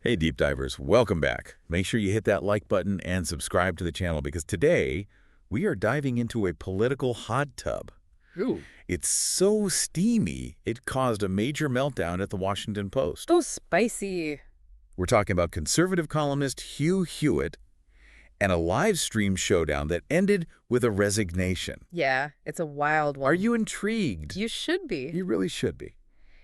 Hey deep divers, welcome back. Make sure you hit that like button and subscribe to the channel because today we are diving into a political hot tub. Ooh. It's so steamy, it caused a major meltdown at the Washington Post. Oh, spicy. We're talking about conservative columnist Hugh Hewitt and a live stream showdown that ended with a resignation. Yeah, it's a wild one. Are you intrigued? You should be. You really should be.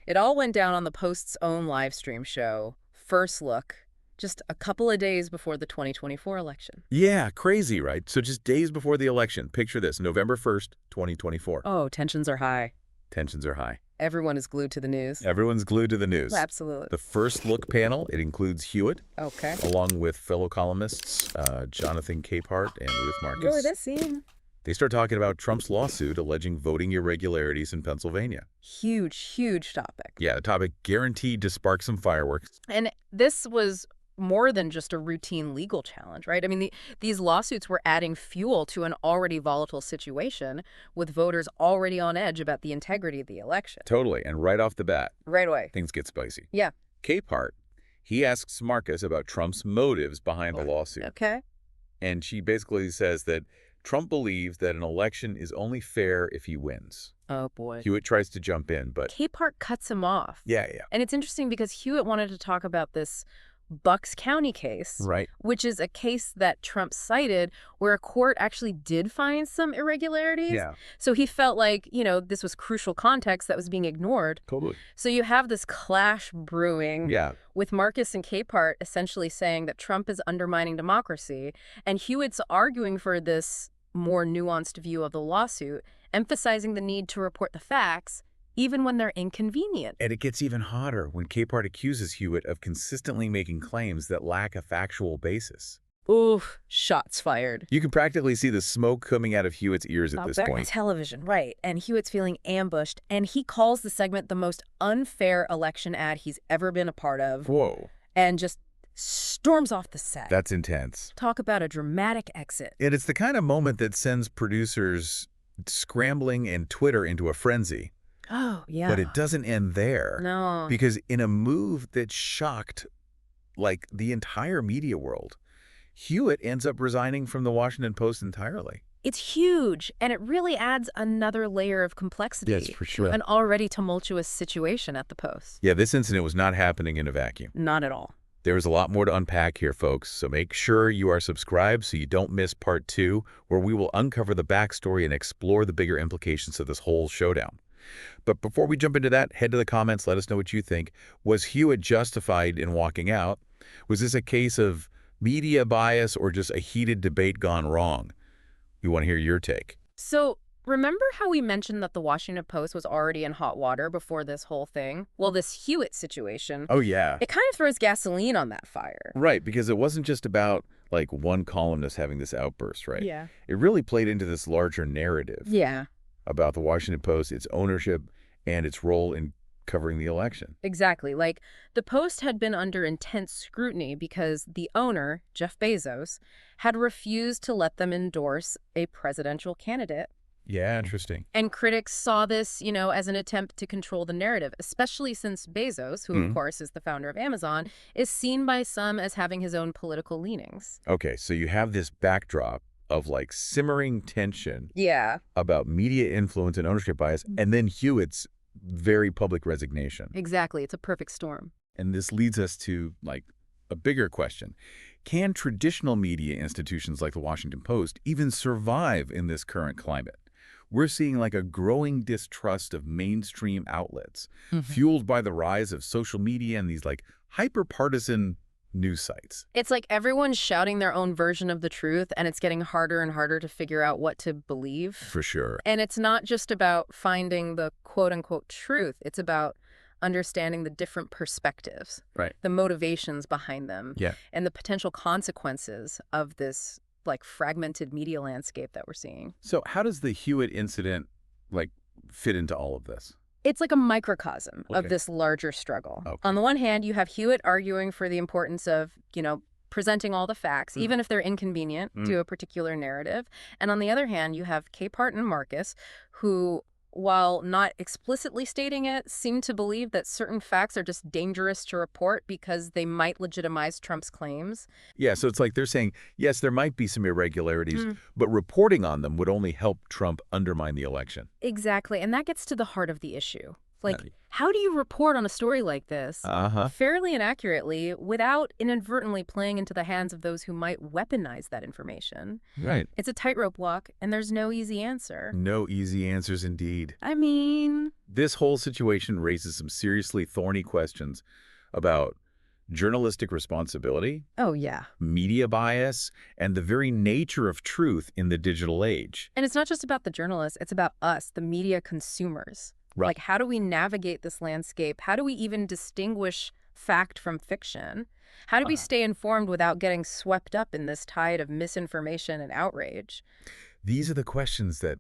It all went down on the Post's own live stream show, First Look, just a couple of days before the 2024 election. Yeah, crazy, right? So just days before the election, picture this, November 1st, 2024. Oh, tensions are high. Tensions are high. Everyone is glued to the news. Everyone's glued to the news. Absolutely. The First Look panel, it includes Hewitt, Okay. along with fellow columnists Jonathan Capehart and Ruth Marcus. Really, that scene? They start talking about Trump's lawsuit alleging voting irregularities in Pennsylvania. Huge topic. Yeah, the topic guaranteed to spark some fireworks. And this was more than just a routine legal challenge, right? I mean, these lawsuits were adding fuel to an already volatile situation with voters already on edge about the integrity of the election. Totally, and right off the bat, Right away. things get spicy. Yeah. Capehart, he asks Marcus about Trump's motives behind the lawsuit. Okay. And she basically says that Trump believes that an election is only fair if he wins. Oh, boy. Hewitt tries to jump in, but... Capehart cuts him off. Yeah. And it's interesting because Hewitt wanted to talk about this Bucks County case, Right. which is a case that Trump cited where a court actually did find some irregularities. Yeah. So he felt like, this was crucial context that was being ignored. Totally. So you have this clash brewing Yeah. with Marcus and Capehart essentially saying that Trump is undermining democracy, and Hewitt's arguing for this more nuanced view of the lawsuit, emphasizing the need to report the facts even when they're inconvenient. And it gets even hotter when Capehart accuses Hewitt of consistently making claims that lack a factual basis. Oof, shots fired. You can practically see the smoke coming out of Hewitt's ears at this point. Television, right. And Hewitt's feeling ambushed, and he calls the segment the most unfair election ad he's ever been a part of. Whoa. And just storms off the set. That's intense. Talk about a dramatic exit. And it's the kind of moment that sends producers scrambling and Twitter into a frenzy. Oh, yeah. But it doesn't end there. No. Because in a move that shocked, the entire media world, Hewitt ends up resigning from the Washington Post entirely. It's huge, and it really adds another layer of complexity Yes, for sure. to an already tumultuous situation at the Post. Yeah, this incident was not happening in a vacuum. Not at all. There's a lot more to unpack here, folks, so make sure you are subscribed so you don't miss part 2, where we will uncover the backstory and explore the bigger implications of this whole showdown. But before we jump into that, head to the comments, let us know what you think. Was Hewitt justified in walking out? Was this a case of media bias or just a heated debate gone wrong? We want to hear your take. So, remember how we mentioned that the Washington Post was already in hot water before this whole thing? Well, this Hewitt situation, Oh, yeah. it kind of throws gasoline on that fire. Right, because it wasn't just about, one columnist having this outburst, right? Yeah. It really played into this larger narrative. Yeah. About the Washington Post, its ownership, and its role in covering the election. Exactly. The Post had been under intense scrutiny because the owner, Jeff Bezos, had refused to let them endorse a presidential candidate. Yeah, interesting. And critics saw this, as an attempt to control the narrative, especially since Bezos, who, of course, is the founder of Amazon, is seen by some as having his own political leanings. Okay, so you have this backdrop of simmering tension about media influence and ownership bias, and then Hewitt's very public resignation. Exactly. It's a perfect storm. And this leads us to a bigger question. Can traditional media institutions like the Washington Post even survive in this current climate? We're seeing a growing distrust of mainstream outlets, fueled by the rise of social media and these hyper-partisan news sites. It's like everyone's shouting their own version of the truth, and it's getting harder and harder to figure out what to believe. For sure. And it's not just about finding the quote-unquote truth. It's about understanding the different perspectives, Right. the motivations behind them, Yeah. and the potential consequences of this fragmented media landscape that we're seeing. So how does the Hewitt incident fit into all of this? It's like a microcosm Okay. of this larger struggle. Okay. On the one hand, you have Hewitt arguing for the importance of, presenting all the facts, even if they're inconvenient to a particular narrative. And on the other hand, you have Capehart and Marcus, who while not explicitly stating it, seem to believe that certain facts are just dangerous to report because they might legitimize Trump's claims. Yeah, so it's like they're saying, yes, there might be some irregularities, Hmm. but reporting on them would only help Trump undermine the election. Exactly, and that gets to the heart of the issue. Uh, Like, how do you report on a story like this Uh-huh. fairly and accurately without inadvertently playing into the hands of those who might weaponize that information? Right. It's a tightrope walk, and there's no easy answer. No easy answers indeed. I mean, This whole situation raises some seriously thorny questions about journalistic responsibility, oh yeah. media bias, and the very nature of truth in the digital age. And it's not just about the journalists, it's about us, the media consumers. Right. Like, how do we navigate this landscape? How do we even distinguish fact from fiction? How do we stay informed without getting swept up in this tide of misinformation and outrage? These are the questions that,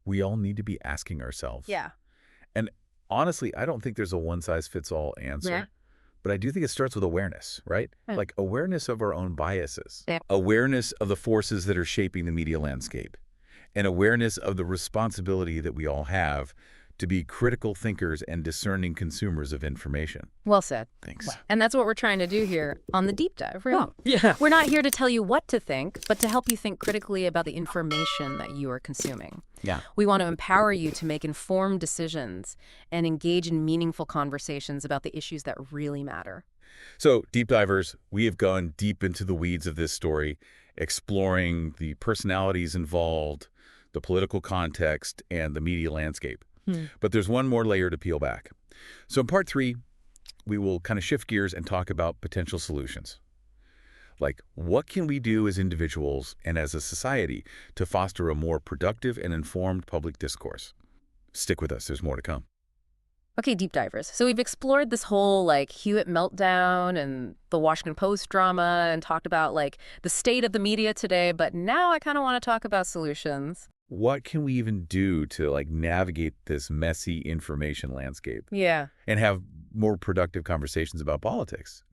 we all need to be asking ourselves. Yeah. And honestly, I don't think there's a one-size-fits-all answer. Yeah. But I do think it starts with awareness, right? Hmm. Like awareness of our own biases, Yeah. awareness of the forces that are shaping the media landscape, and awareness of the responsibility that we all have to be critical thinkers and discerning consumers of information. Well said. Thanks. And that's what we're trying to do here on the deep dive, right? Oh, yeah. We're not here to tell you what to think, but to help you think critically about the information that you are consuming. Yeah. We want to empower you to make informed decisions and engage in meaningful conversations about the issues that really matter. So, deep divers, we have gone deep into the weeds of this story, exploring the personalities involved, the political context, and the media landscape. But there's one more layer to peel back. So in part 3, we will kind of shift gears and talk about potential solutions. Like, what can we do as individuals and as a society to foster a more productive and informed public discourse? Stick with us. There's more to come. Okay, deep divers. So we've explored this whole Hewitt meltdown and the Washington Post drama and talked about the state of the media today, but now I kind of want to talk about solutions. What can we even do to navigate this messy information landscape Yeah. and have more productive conversations about politics,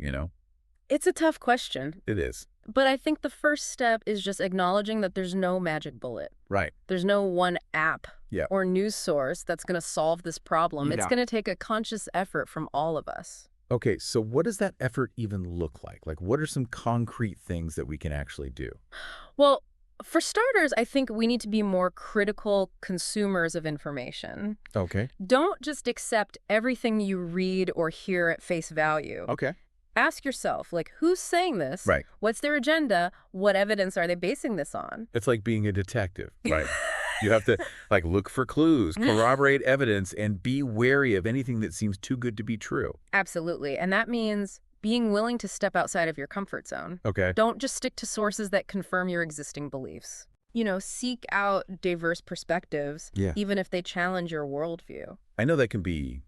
It's a tough question, It is. but I think the first step is just acknowledging that there's no magic bullet. Right. There's no one app Yeah. or news source that's going to solve this problem. It's Yeah. going to take a conscious effort from all of us. Okay, so what does that effort even look like? What are some concrete things that we can actually do? Well, for starters, I think we need to be more critical consumers of information. Okay. Don't just accept everything you read or hear at face value. Okay. Ask yourself, who's saying this? Right. What's their agenda? What evidence are they basing this on? It's like being a detective, right? You have to look for clues, corroborate evidence, and be wary of anything that seems too good to be true. Absolutely. And that means being willing to step outside of your comfort zone. Okay. Don't just stick to sources that confirm your existing beliefs. Seek out diverse perspectives, Yeah. even if they challenge your worldview. I know that can be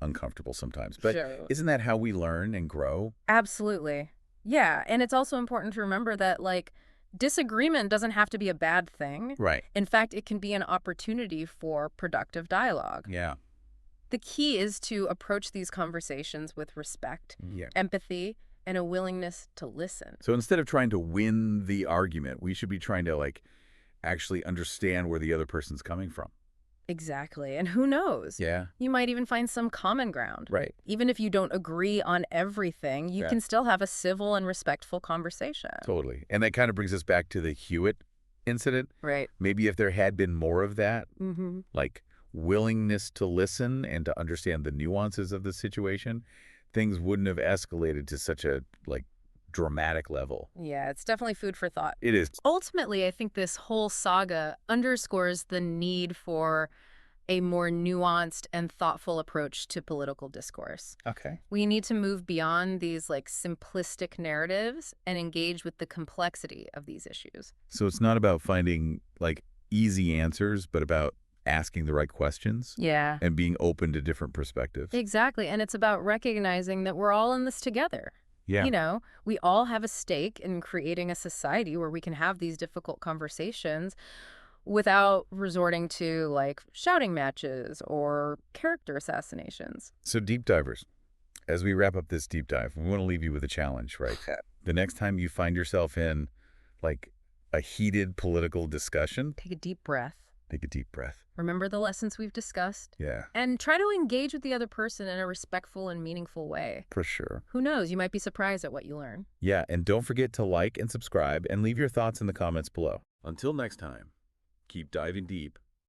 uncomfortable sometimes, but Sure. isn't that how we learn and grow? Absolutely. Yeah. And it's also important to remember that, disagreement doesn't have to be a bad thing. Right. In fact, it can be an opportunity for productive dialogue. Yeah. The key is to approach these conversations with respect, Yeah. empathy, and a willingness to listen. So instead of trying to win the argument, we should be trying to actually understand where the other person's coming from. Exactly. And who knows? Yeah. You might even find some common ground. Right. Even if you don't agree on everything, you Yeah. can still have a civil and respectful conversation. Totally. And that kind of brings us back to the Hewitt incident. Right. Maybe if there had been more of that, Mm-hmm. willingness to listen and to understand the nuances of the situation, things wouldn't have escalated to such a dramatic level. Yeah, it's definitely food for thought. It is. Ultimately, I think this whole saga underscores the need for a more nuanced and thoughtful approach to political discourse. Okay. We need to move beyond these simplistic narratives and engage with the complexity of these issues. So it's not about finding easy answers, but about asking the right questions Yeah. and being open to different perspectives. Exactly. And it's about recognizing that we're all in this together. Yeah. We all have a stake in creating a society where we can have these difficult conversations without resorting to shouting matches or character assassinations. So deep divers, as we wrap up this deep dive, we want to leave you with a challenge, right? The next time you find yourself in a heated political discussion, Take a deep breath. Take a deep breath. Remember the lessons we've discussed? Yeah, And try to engage with the other person in a respectful and meaningful way. for sure. Who knows, you might be surprised at what you learn. Yeah, and don't forget to like and subscribe and leave your thoughts in the comments below. Until next time, keep diving deep